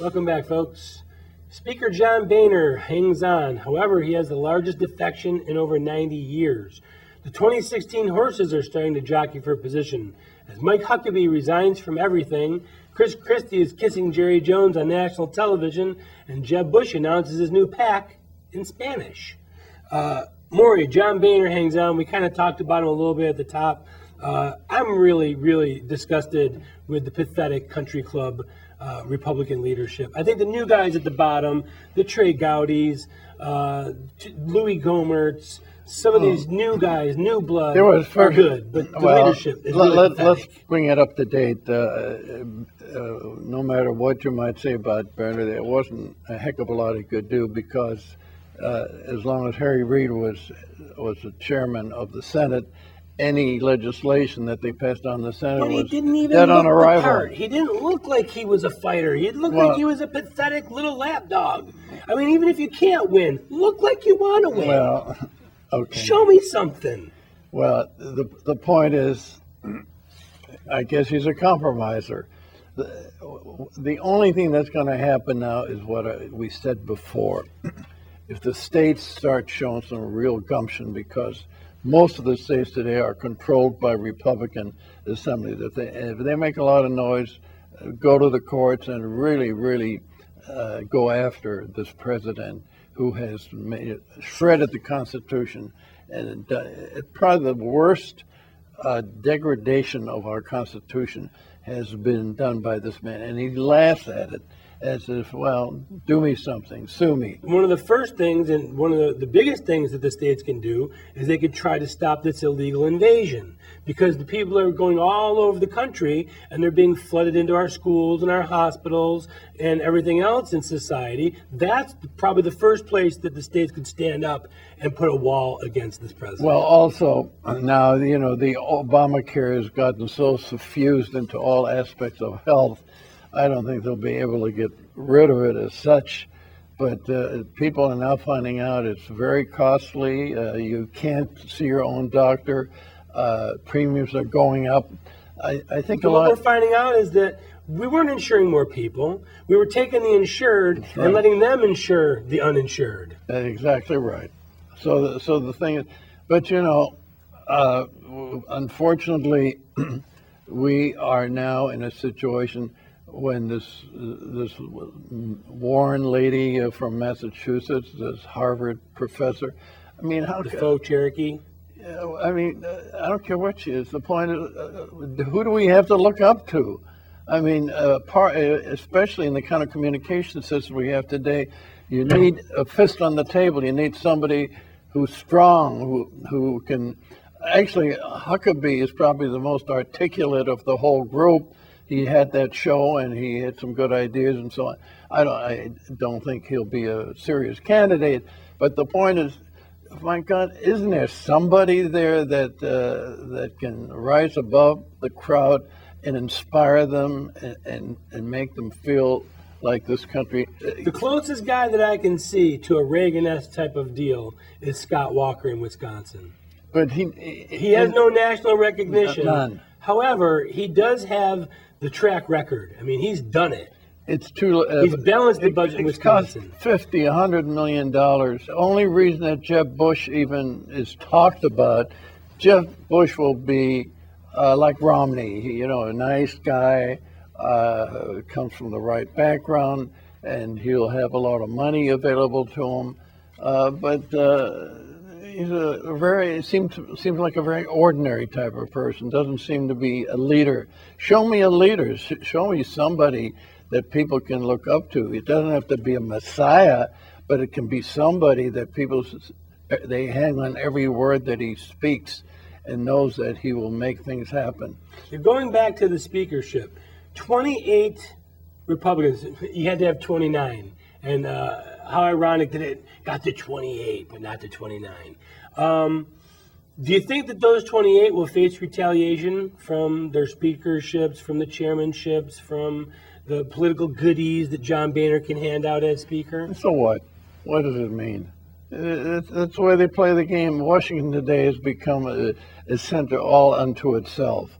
Welcome back, folks. Speaker John Boehner hangs on. However, he has the largest defection in over 90 years. The 2016 horses are starting to jockey for position. As Mike Huckabee resigns from everything, Christie is kissing Jerry Jones on national television, and Jeb Bush announces his new pack in Spanish. Maury, John Boehner hangs on. We kind of talked about him a little bit at the top. I'm really disgusted with the pathetic country club Republican leadership. I think the new guys at the bottom, the Trey Gowdies, Louis Gohmerts, some of these new guys, new blood, are good, but the leadership is really pathetic. Let's bring it up to date. No matter what you might say about Boehner, there wasn't a heck of a lot he could do, because as long as Harry Reid was the chairman of the Senate, any legislation that they passed on the Senate but he was didn't even dead look on arrival. The part. He didn't look like he was a fighter. He looked like he was a pathetic little lapdog. I mean, even if you can't win, look like you want to win. Well, okay. Show me something. Well, the point is, I guess he's a compromiser. The only thing that's going to happen now is what we said before. If the states start showing some real gumption, because most of the states today are controlled by Republican assemblies. If they make a lot of noise, go to the courts and really go after this president who has shredded the Constitution, and probably the worst degradation of our Constitution has been done by this man, and he laughs at it as if, well, do me something, sue me. One of the first things, and one of the biggest things that the states can do, is they could try to stop this illegal invasion, because the people are going all over the country and they're being flooded into our schools and our hospitals and everything else in society. That's probably the first place that the states could stand up and put a wall against this president. Well, also, now, the Obamacare has gotten so suffused into all aspects of health, I don't think they'll be able to get rid of it as such, but people are now finding out it's very costly. You can't see your own doctor. Premiums are going up. I think what we're finding out is that we weren't insuring more people. We were taking the insured and letting them insure the uninsured. That's exactly right. So the thing is, but unfortunately, we are now in a situation when this Warren lady from Massachusetts, this Harvard professor, I mean, how the faux Cherokee? I mean, I don't care what she is. The point is, who do we have to look up to? I mean, especially in the kind of communication system we have today, you need a fist on the table. You need somebody who's strong, who can. Actually, Huckabee is probably the most articulate of the whole group. He had that show, and he had some good ideas and so on. I don't think he'll be a serious candidate, but the point is, my God, isn't there somebody there that can rise above the crowd and inspire them and make them feel like this country? The closest guy that I can see to a Reagan-esque type of deal is Scott Walker in Wisconsin. But he has no national recognition. None. However, he does have the track record. I mean, he's done it. It's too. He's balanced the budget in Wisconsin. Cost $100 million. The only reason that Jeb Bush even is talked about, Jeb Bush will be like Romney. A nice guy, comes from the right background, and he'll have a lot of money available to him. But he's seems like a very ordinary type of person. Doesn't seem to be a leader. Show me a leader. Show me somebody that people can look up to. It doesn't have to be a messiah, but it can be somebody that they hang on every word that he speaks and knows that he will make things happen. You're going back to the speakership. 28 Republicans. You had to have 29. And how ironic that it got to 28, but not to 29. Do you think that those 28 will face retaliation from their speakerships, from the chairmanships, from the political goodies that John Boehner can hand out as speaker? So what? What does it mean? That's the way they play the game. Washington today has become a center all unto itself.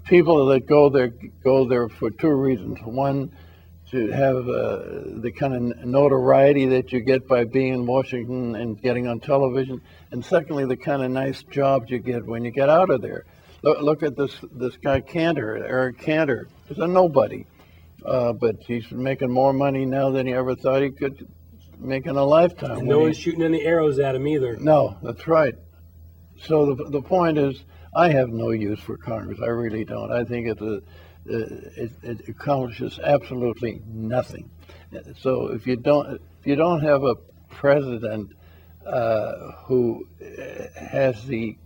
People that go there for two reasons. One, to have the kind of notoriety that you get by being in Washington and getting on television, and secondly, the kind of nice jobs you get when you get out of there. Look at this guy Cantor, Eric Cantor. He's a nobody, but he's making more money now than he ever thought he could make in a lifetime. And no one's shooting any arrows at him either. No, that's right. So the point is, I have no use for Congress. I really don't. I think it accomplishes absolutely nothing. So if you don't have a president who has the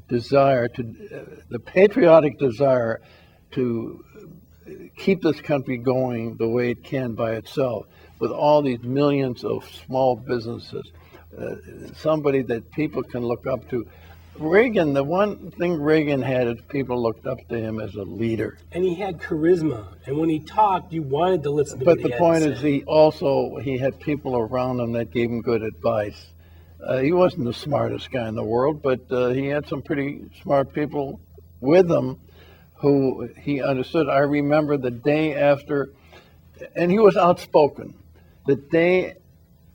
desire the patriotic desire to keep this country going the way it can by itself, with all these millions of small businesses, somebody that people can look up to. Reagan, the one thing Reagan had is people looked up to him as a leader. And he had charisma. And when he talked, you wanted to listen to But what the point is, he had people around him that gave him good advice. He wasn't the smartest guy in the world, but he had some pretty smart people with him who he understood. I remember the day after, and he was outspoken. The day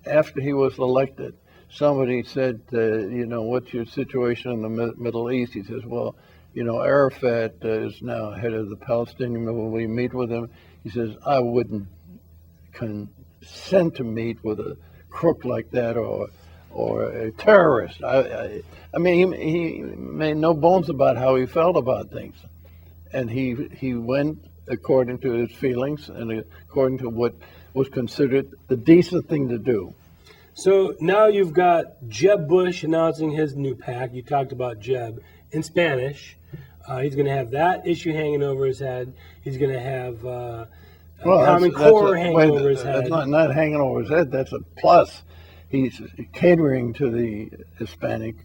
after he was elected, somebody said, what's your situation in the Middle East? He says, well, Arafat is now head of the Palestinian movement. Will you meet with him? He says, I wouldn't consent to meet with a crook like that or a terrorist. I mean, he made no bones about how he felt about things. And he went according to his feelings and according to what was considered the decent thing to do. So now you've got Jeb Bush announcing his new PAC. You talked about Jeb in Spanish. He's going to have that issue hanging over his head. He's going to have Common Core hanging over his head. That's not hanging over his head. That's a plus. He's catering to the Hispanic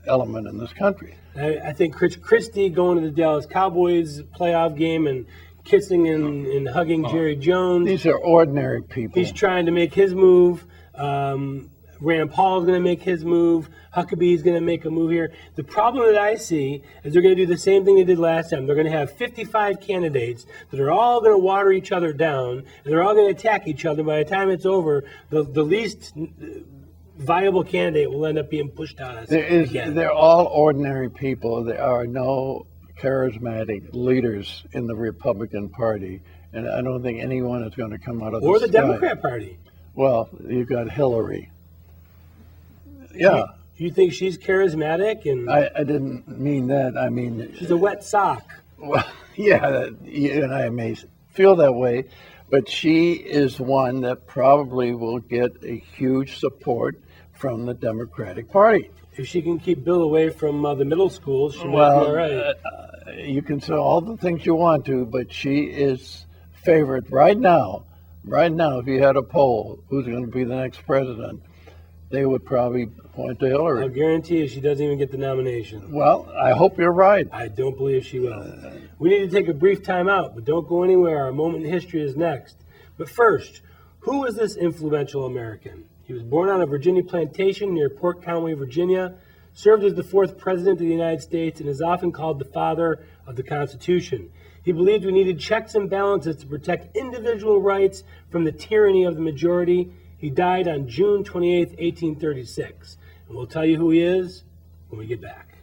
element in this country. I think Christie going to the Dallas Cowboys playoff game and kissing and hugging Jerry Jones. These are ordinary people. He's trying to make his move. Rand Paul's going to make his move. Huckabee's going to make a move here. The problem that I see is they're going to do the same thing they did last time. They're going to have 55 candidates that are all going to water each other down, and they're all going to attack each other. By the time it's over, the least viable candidate will end up being pushed on us again. They're all ordinary people. There are no charismatic leaders in the Republican Party, and I don't think anyone is going to come out of or the sky. Democrat Party. Well, you've got Hillary. Yeah. You think she's charismatic? And I didn't mean that. I mean, she's a wet sock. Well, yeah, you and I may feel that way, but she is one that probably will get a huge support from the Democratic Party. If she can keep Bill away from the middle schools, she might be all right. You can say all the things you want to, but she is favored right now. Right now, if you had a poll, who's going to be the next president, they would probably point to Hillary. I'll guarantee you she doesn't even get the nomination. Well, I hope you're right. I don't believe she will. We need to take a brief time out, but don't go anywhere. Our moment in history is next. But first, who is this influential American? He was born on a Virginia plantation near Port Conway, Virginia, served as the 4th President of the United States, and is often called the father of the Constitution. He believed we needed checks and balances to protect individual rights from the tyranny of the majority. He died on June 28, 1836. And we'll tell you who he is when we get back.